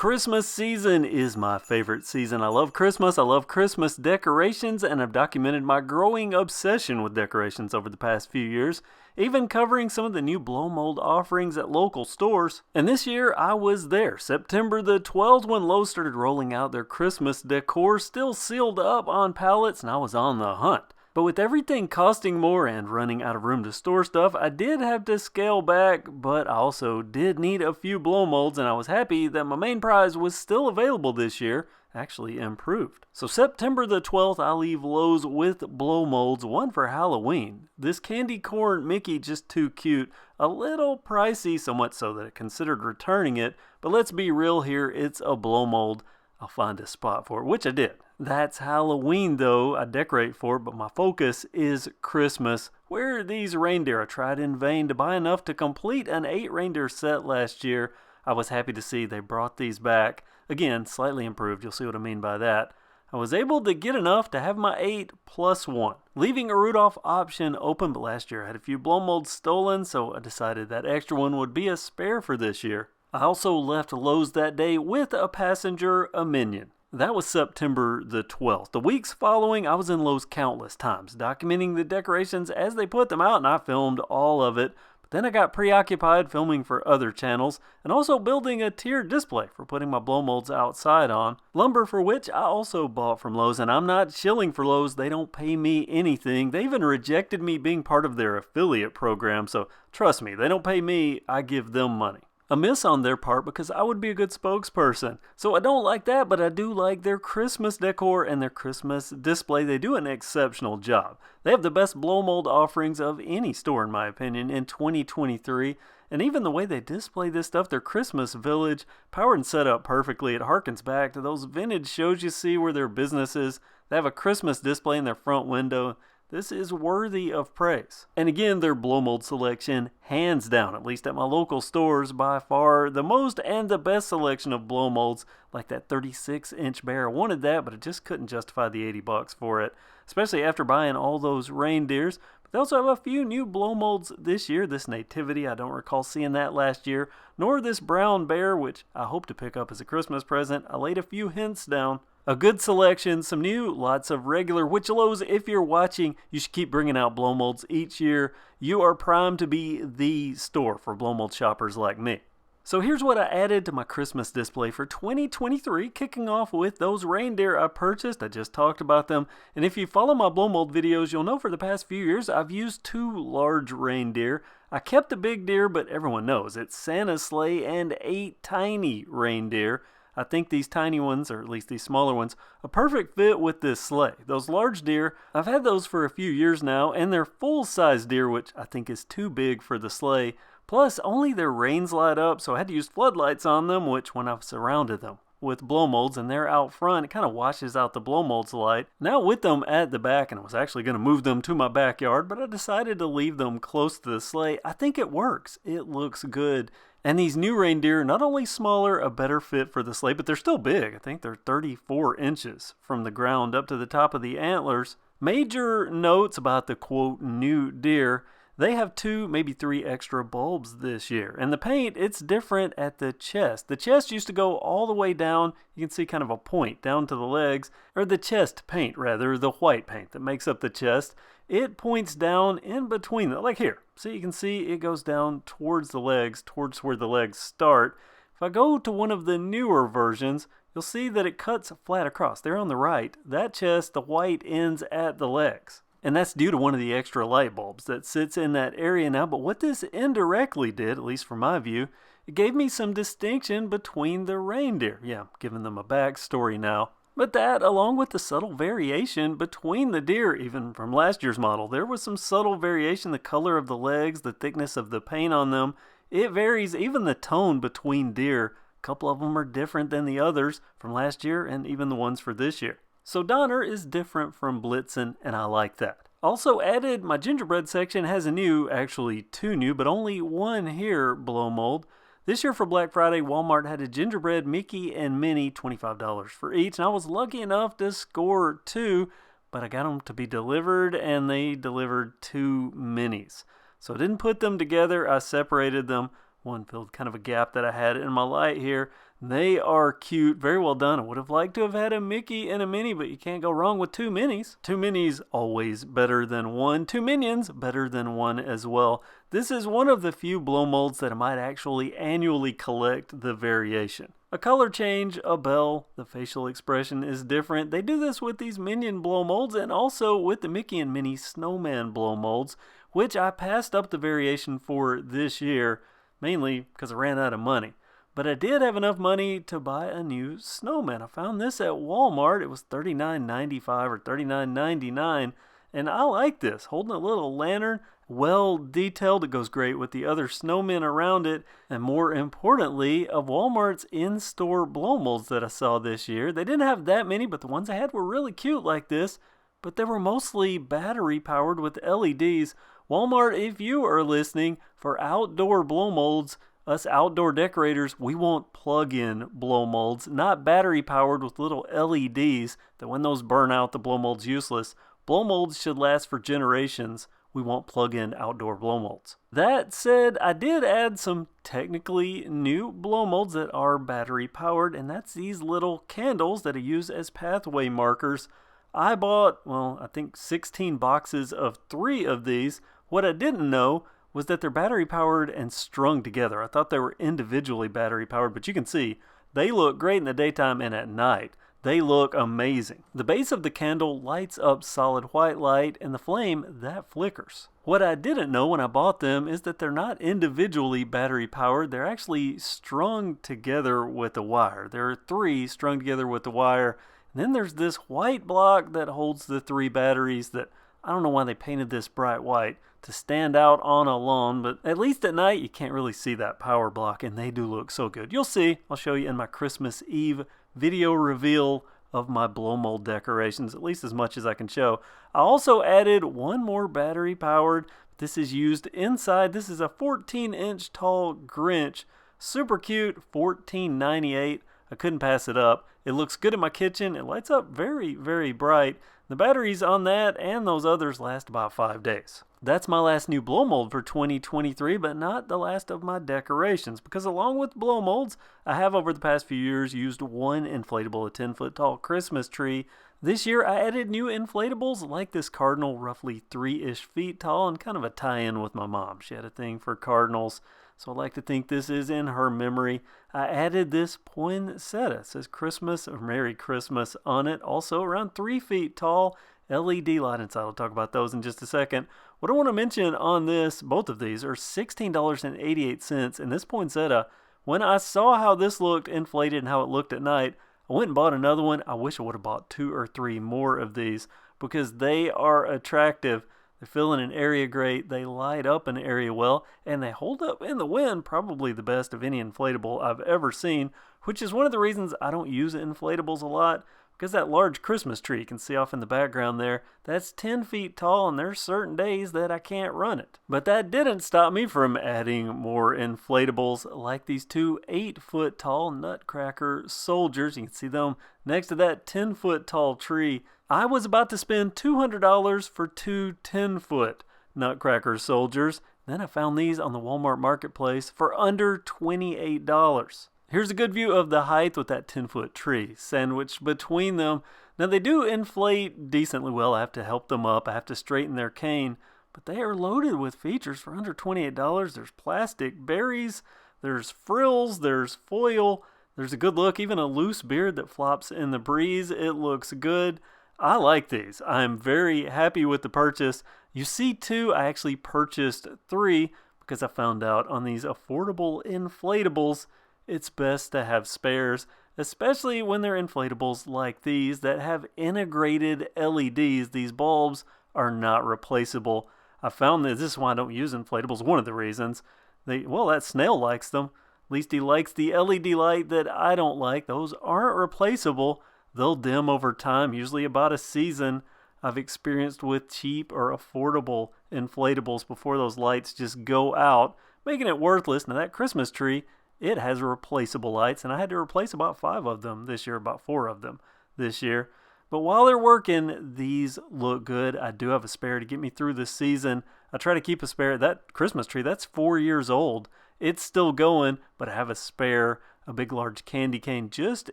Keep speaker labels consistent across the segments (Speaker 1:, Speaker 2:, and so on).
Speaker 1: Christmas season is my favorite season. I love Christmas decorations, and I've documented my growing obsession with decorations over the past few years, even covering some of the new blow mold offerings at local stores. And this year I was there, September the 12th, when Lowe started rolling out their Christmas decor, still sealed up on pallets, and I was on the hunt. But with everything costing more and running out of room to store stuff, I did have to scale back, but I also did need a few blow molds, and I was happy that my main prize was still available this year, actually improved. So September the 12th, I leave Lowe's with blow molds, one for Halloween. This candy corn Mickey, just too cute, a little pricey, so much so that I considered returning it, but let's be real here, it's a blow mold. I'll find a spot for it, which I did. That's Halloween though, I decorate for it, but my focus is Christmas. Where are these reindeer? I tried in vain to buy enough to complete an 8 reindeer set last year. I was happy to see they brought these back. Again, slightly improved, you'll see what I mean by that. I was able to get enough to have my 8 plus 1, leaving a Rudolph option open, but last year I had a few blow molds stolen, so I decided that extra one would be a spare for this year. I also left Lowe's that day with a passenger, a minion. That was September the 12th. The weeks following, I was in Lowe's countless times, documenting the decorations as they put them out, and I filmed all of it. But then I got preoccupied filming for other channels, and also building a tiered display for putting my blow molds outside on. Lumber for which I also bought from Lowe's, and I'm not shilling for Lowe's. They don't pay me anything. They even rejected me being part of their affiliate program, so trust me, they don't pay me, I give them money. A miss on their part because I would be a good spokesperson. So I don't like that, but I do like their Christmas decor and their Christmas display. They do an exceptional job. They have the best blow mold offerings of any store, in my opinion, in 2023. And even the way they display this stuff, their Christmas village, powered and set up perfectly. It harkens back to those vintage shows you see where their business is. They have a Christmas display in their front window. This is worthy of praise. And again, their blow mold selection, hands down, at least at my local stores, by far the most and the best selection of blow molds, like that 36-inch bear. I wanted that, but I just couldn't justify the $80 for it, especially after buying all those reindeers. But they also have a few new blow molds this year. This nativity, I don't recall seeing that last year, nor this brown bear, which I hope to pick up as a Christmas present. I laid a few hints down. A good selection, some new, lots of regular, which Lowe's, if you're watching, you should keep bringing out blow molds each year. You are primed to be the store for blow mold shoppers like me. So here's what I added to my Christmas display for 2023, kicking off with those reindeer I purchased. I just talked about them. And if you follow my blow mold videos, you'll know for the past few years I've used 2 large reindeer. I kept the big deer, but everyone knows it's Santa's sleigh and 8 tiny reindeer. I think these tiny ones, or at least these smaller ones, a perfect fit with this sleigh. Those large deer, I've had those for a few years now, and they're full-size deer, which I think is too big for the sleigh. Plus, only their reins light up, so I had to use floodlights on them, which when I've surrounded them with blow molds and they're out front, it kind of washes out the blow molds light. Now with them at the back, and I was actually going to move them to my backyard, but I decided to leave them close to the sleigh. I think it works. It looks good. And these new reindeer, not only smaller, a better fit for the sleigh, but they're still big. I think they're 34 inches from the ground up to the top of the antlers. Major notes about the, quote, new deer. They have 2, maybe 3 extra bulbs this year. And the paint, it's different at the chest. The chest used to go all the way down. You can see kind of a point down to the legs, or the chest paint rather, the white paint that makes up the chest. It points down in between them, like here. So you can see it goes down towards the legs, towards where the legs start. If I go to one of the newer versions, you'll see that it cuts flat across. There on the right, that chest, the white ends at the legs. And that's due to one of the extra light bulbs that sits in that area now. But what this indirectly did, at least from my view, it gave me some distinction between the reindeer. Yeah, I'm giving them a backstory now. But that, along with the subtle variation between the deer, even from last year's model, there was some subtle variation, the color of the legs, the thickness of the paint on them. It varies, even the tone between deer. A couple of them are different than the others from last year and even the ones for this year. So Donner is different from Blitzen, and I like that. Also added, my gingerbread section has a new, actually 2 new, but only 1 here blow mold. This year for Black Friday, Walmart had a gingerbread Mickey and Minnie, $25 for each, and I was lucky enough to score 2, but I got them to be delivered, and they delivered 2 minis. So I didn't put them together, I separated them. One filled kind of a gap that I had in my light here. They are cute, very well done. I would have liked to have had a Mickey and a Minnie, but you can't go wrong with two Minnies. Two Minnies, always better than one. Two Minions, better than one as well. This is one of the few blow molds that I might actually annually collect the variation. A color change, a bell, the facial expression is different. They do this with these Minion blow molds and also with the Mickey and Minnie Snowman blow molds, which I passed up the variation for this year, mainly because I ran out of money. But I did have enough money to buy a new snowman. I found this at Walmart. It was $39.95 or $39.99. And I like this. Holding a little lantern, well detailed. It goes great with the other snowmen around it. And more importantly, of Walmart's in-store blow molds that I saw this year. They didn't have that many, but the ones I had were really cute like this. But they were mostly battery powered with LEDs. Walmart, if you are listening, for outdoor blow molds, us outdoor decorators, we want plug-in blow molds, not battery-powered with little LEDs that when those burn out, the blow mold's useless. Blow molds should last for generations. We want plug-in outdoor blow molds. That said, I did add some technically new blow molds that are battery-powered, and that's these little candles that I use as pathway markers. I bought, I think 16 boxes of 3 of these. What I didn't know was that they're battery powered and strung together. I thought they were individually battery powered, but you can see they look great in the daytime and at night. They look amazing. The base of the candle lights up solid white light and the flame, that flickers. What I didn't know when I bought them is that they're not individually battery powered. They're actually strung together with a wire. There are 3 strung together with the wire. And then there's this white block that holds the 3 batteries that I don't know why they painted this bright white to stand out on a lawn, but at least at night you can't really see that power block, and they do look so good. You'll see. I'll show you in my Christmas Eve video reveal of my blow mold decorations, at least as much as I can show. I also added one more battery powered. This is used inside. This is a 14-inch tall Grinch. Super cute, $14.98. I couldn't pass it up. It looks good in my kitchen. It lights up very, very bright. The batteries on that and those others last about 5 days. That's my last new blow mold for 2023, but not the last of my decorations, because along with blow molds, I have over the past few years used one inflatable, a 10-foot tall Christmas tree. This year I added new inflatables like this cardinal, roughly 3-ish feet tall, and kind of a tie-in with my mom. She had a thing for cardinals, so I like to think this is in her memory. I added this poinsettia. It says Christmas or Merry Christmas on it, also around 3 feet tall. LED light inside. I'll talk about those in just a second. What I want to mention on this, both of these, are $16.88. And this poinsettia, when I saw how this looked inflated and how it looked at night, I went and bought another one. I wish I would have bought 2 or 3 more of these because they are attractive. They fill in an area great, they light up an area well, and they hold up in the wind, probably the best of any inflatable I've ever seen, which is one of the reasons I don't use inflatables a lot, because that large Christmas tree you can see off in the background there, that's 10 feet tall, and there's certain days that I can't run it. But that didn't stop me from adding more inflatables, like these 2 8-foot tall Nutcracker soldiers. You can see them next to that 10-foot tall tree. I was about to spend $200 for 2 10-foot Nutcracker soldiers. Then I found these on the Walmart Marketplace for under $28. Here's a good view of the height with that 10-foot tree sandwiched between them. Now they do inflate decently well. I have to help them up. I have to straighten their cane. But they are loaded with features for under $28. There's plastic berries, there's frills, there's foil, there's a good look, even a loose beard that flops in the breeze. It looks good. I like these. I'm very happy with the purchase. You see 2, I actually purchased 3 because I found out on these affordable inflatables, it's best to have spares, especially when they're inflatables like these that have integrated LEDs. These bulbs are not replaceable. I found that this is why I don't use inflatables. One of the reasons. That snail likes them. At least he likes the LED light that I don't like. Those aren't replaceable. They'll dim over time, usually about a season. I've experienced with cheap or affordable inflatables before those lights just go out, making it worthless. Now that Christmas tree, it has replaceable lights, and I had to replace about 5 of them this year, about 4 of them this year. But while they're working, these look good. I do have a spare to get me through this season. I try to keep a spare. That Christmas tree, that's 4 years old. It's still going, but I have a spare a big large candy cane just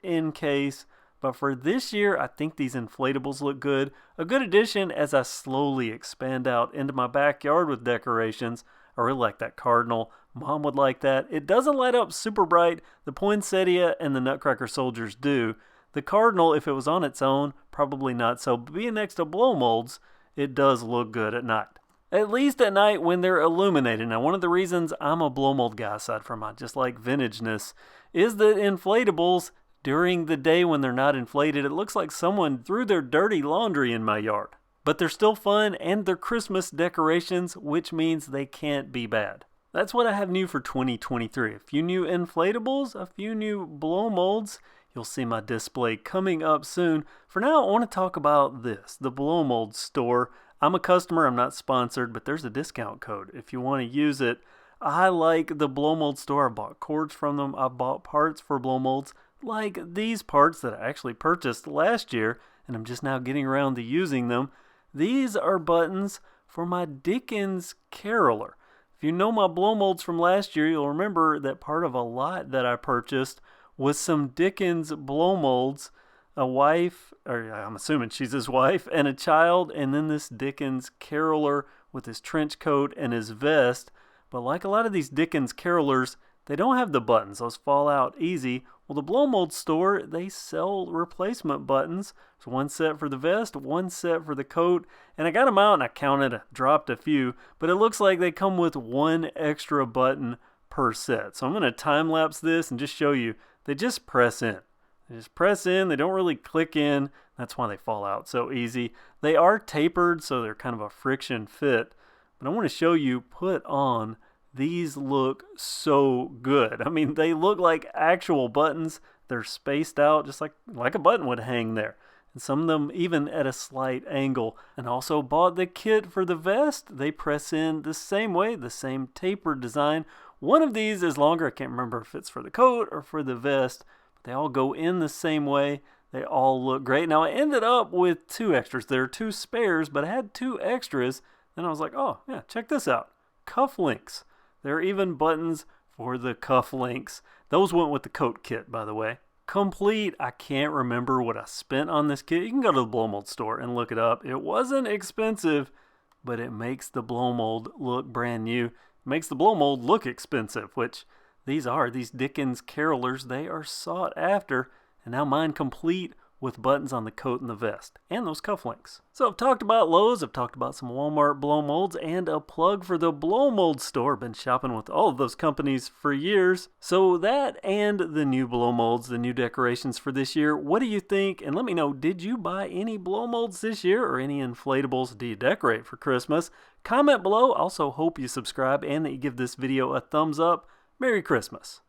Speaker 1: in case. But for this year, I think these inflatables look good. A good addition as I slowly expand out into my backyard with decorations. I really like that cardinal. Mom would like that. It doesn't light up super bright. The poinsettia and the nutcracker soldiers do. The cardinal, if it was on its own, probably not so. But being next to blow molds, it does look good at night. At least at night when they're illuminated. Now, one of the reasons I'm a blow mold guy, aside from my just like vintageness, is that inflatables, during the day when they're not inflated, it looks like someone threw their dirty laundry in my yard. But they're still fun and they're Christmas decorations, which means they can't be bad. That's what I have new for 2023. A few new inflatables, a few new blow molds. You'll see my display coming up soon. For now, I want to talk about this, the Blow Mold store. I'm a customer, I'm not sponsored, but there's a discount code if you want to use it. I like the Blow Mold store. I bought cords from them. I bought parts for blow molds, like these parts that I actually purchased last year, and I'm just now getting around to using them. These are buttons for my Dickens Caroler. If you know my blow molds from last year, you'll remember that part of a lot that I purchased was some Dickens blow molds, a wife, or I'm assuming she's his wife, and a child, and then this Dickens Caroler with his trench coat and his vest. But like a lot of these Dickens Carolers, they don't have the buttons. Those fall out easy. Well, the Blow Mold store, they sell replacement buttons. There's one set for the vest, one set for the coat, and I got them out and I counted, I dropped a few, but it looks like they come with one extra button per set. So I'm going to time-lapse this and just show you. They just press in. They just press in. They don't really click in. That's why they fall out so easy. They are tapered, so they're kind of a friction fit. But I want to show you put on. These look so good. I mean, they look like actual buttons. They're spaced out just like a button would hang there. And some of them even at a slight angle. And also bought the kit for the vest. They press in the same way, the same tapered design. One of these is longer. I can't remember if it's for the coat or for the vest. But they all go in the same way. They all look great. Now, I ended up with 2 extras. There are 2 spares, but I had 2 extras. Then I was like, oh, yeah, check this out. Cuff links. There are even buttons for the cuff links. Those went with the coat kit, by the way. Complete. I can't remember what I spent on this kit. You can go to the Blow Mold store and look it up. It wasn't expensive, but it makes the blow mold look brand new. It makes the blow mold look expensive, which these are. These Dickens Carolers, they are sought after. And now mine complete with buttons on the coat and the vest, and those cufflinks. So I've talked about Lowe's, I've talked about some Walmart blow molds, and a plug for the Blow Mold store. Been shopping with all of those companies for years. So that and the new blow molds, the new decorations for this year, what do you think? And let me know, did you buy any blow molds this year, or any inflatables do you decorate for Christmas? Comment below. Also hope you subscribe and that you give this video a thumbs up. Merry Christmas.